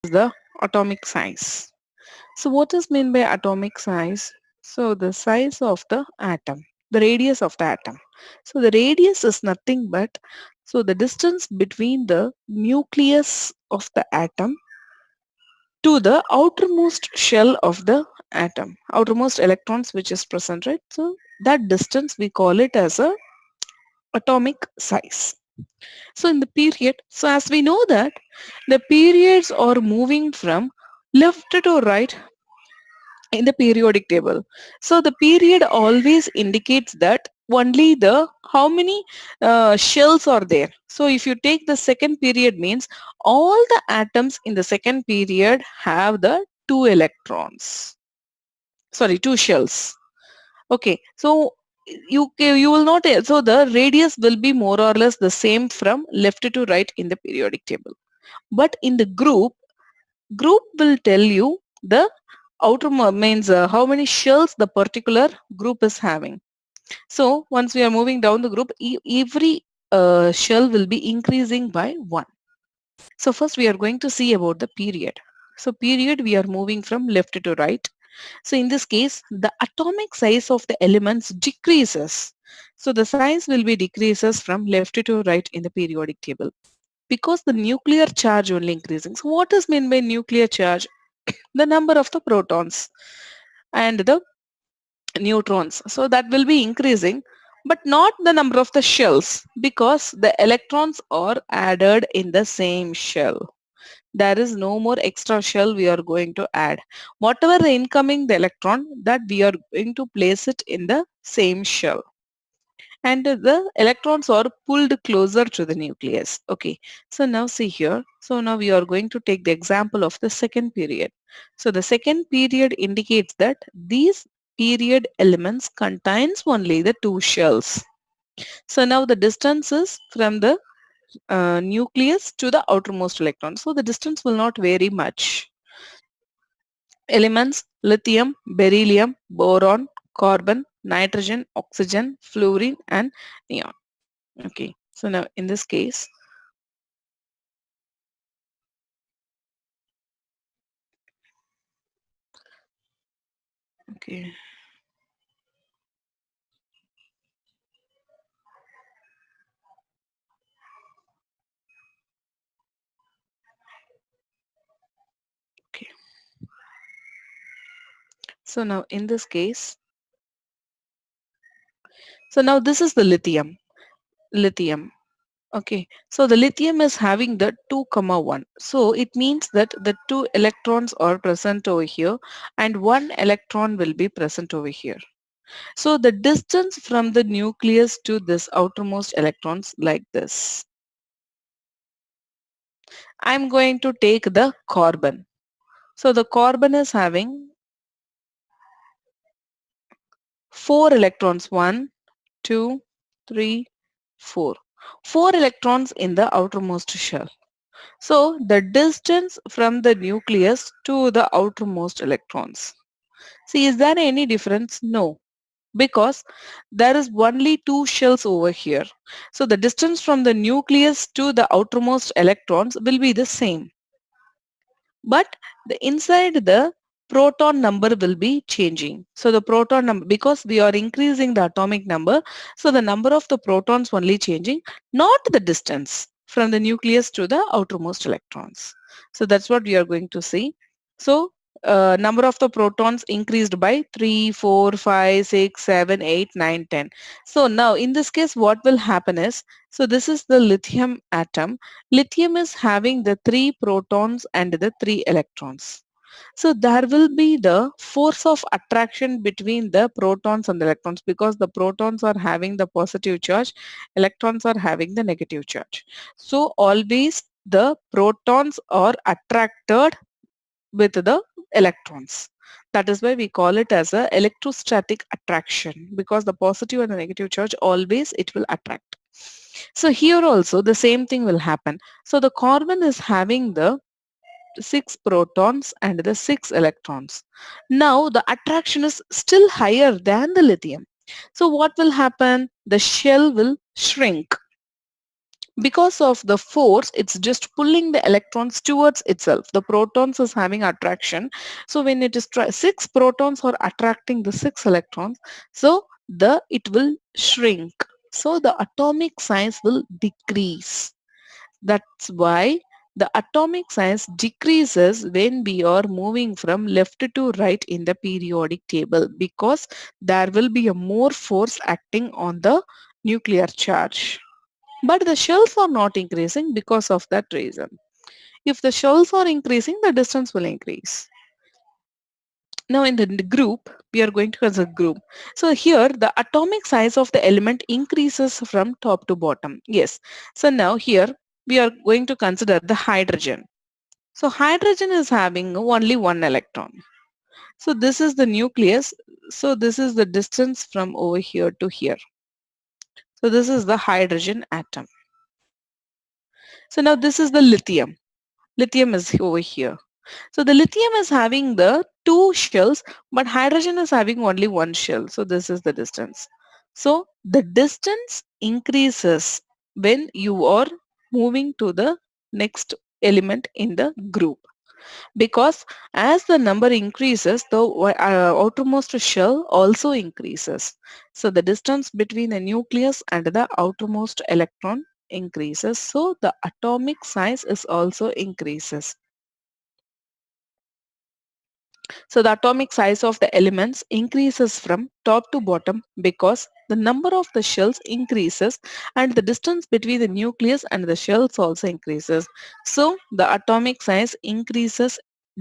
is the atomic size. So what is meant by atomic size? So the size of the atom, the radius of the atom. So the radius is nothing but so the distance between the nucleus of the atom to the outermost shell of the atom, outermost electrons which is present, right? So that distance we call it as a atomic size. So in the period, so as we know that the periods are moving from left to right in the periodic table. So the period always indicates that only the how many shells are there. So if you take the second period means all the atoms in the second period have the two electrons. Sorry, two shells. Okay, so you will not so the radius will be more or less the same from left to right in the periodic table. But in the group will tell you the outer means how many shells the particular group is having. So once we are moving down the group, every shell will be increasing by one. So first we are going to see about the period. So period we are moving from left to right. So in this case, the atomic size of the elements decreases. So the size will be decreases from left to right in the periodic table because the nuclear charge only increasing. So what is meant by nuclear charge? The number of the protons and the neutrons. So that will be increasing, but not the number of the shells because the electrons are added in the same shell. There is no more extra shell we are going to add. Whatever the incoming the electron that we are going to place it in the same shell. And the electrons are pulled closer to the nucleus. Okay, so now see here. So now we are going to take the example of the second period. So the second period indicates that these period elements contains only the two shells. So now the distance is from the nucleus to the outermost electron. So the distance will not vary much. Elements lithium, beryllium, boron, carbon, nitrogen, oxygen, fluorine and neon. Okay, so now in this case, okay, okay. So now in this case, so now this is the lithium. Okay, so the lithium is having the 2 comma 1. So it means that the two electrons are present over here and one electron will be present over here. So the distance from the nucleus to this outermost electrons like this. I'm going to take the carbon. So the carbon is having 4 electrons. 1, 2, 3, 4. 4 electrons in the outermost shell. So the distance from the nucleus to the outermost electrons. See, is there any difference? No, because there is only two shells over here. So the distance from the nucleus to the outermost electrons will be the same. But the inside the proton number will be changing. So the proton number, because we are increasing the atomic number, so the number of the protons only changing, not the distance from the nucleus to the outermost electrons. So that's what we are going to see. So number of the protons increased by 3, 4, 5, 6, 7, 8, 9, 10. So now in this case what will happen is, so this is the lithium atom. Lithium is having the 3 protons and the 3 electrons. So there will be the force of attraction between the protons and the electrons because the protons are having the positive charge, electrons are having the negative charge. So always the protons are attracted with the electrons. That is why we call it as a electrostatic attraction because the positive and the negative charge always it will attract. So here also the same thing will happen. So the carbon is having the 6 protons and the 6 electrons. Now the attraction is still higher than the lithium. So what will happen? The shell will shrink Because of the force, it's just pulling the electrons towards itself. The protons is having attraction. So when it is six protons are attracting the six electrons, so the it will shrink. So the atomic size will decrease. That's why the atomic size decreases when we are moving from left to right in the periodic table, because there will be a more force acting on the nuclear charge. But the shells are not increasing because of that reason. If the shells are increasing, the distance will increase. Now in the group, we are going to consider group. So here the atomic size of the element increases from top to bottom. Yes. So now here we are going to consider the hydrogen. So hydrogen is having only one electron. So this is the nucleus. So this is the distance from over here to here. So this is the hydrogen atom. So now this is the lithium. Lithium is over here. So the lithium is having the two shells, but hydrogen is having only one shell. So this is the distance. So the distance increases when you are moving to the next element in the group, because as the number increases, the outermost shell also increases. So the distance between the nucleus and the outermost electron increases. So the atomic size is also increases. So the atomic size of the elements increases from top to bottom because the number of the shells increases and the distance between the nucleus and the shells also increases. So the atomic size increases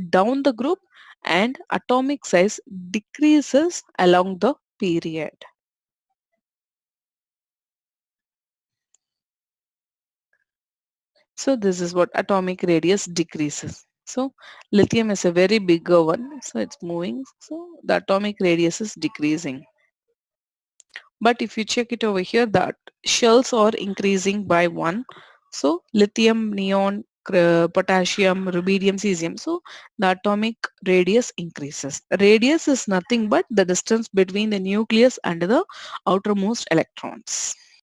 down the group and atomic size decreases along the period. So this is what atomic radius decreases. So lithium is a very bigger one. So it's moving. So the atomic radius is decreasing. But if you check it over here, the shells are increasing by one. So lithium, neon, potassium, rubidium, cesium. So the atomic radius increases. Radius is nothing but the distance between the nucleus and the outermost electrons.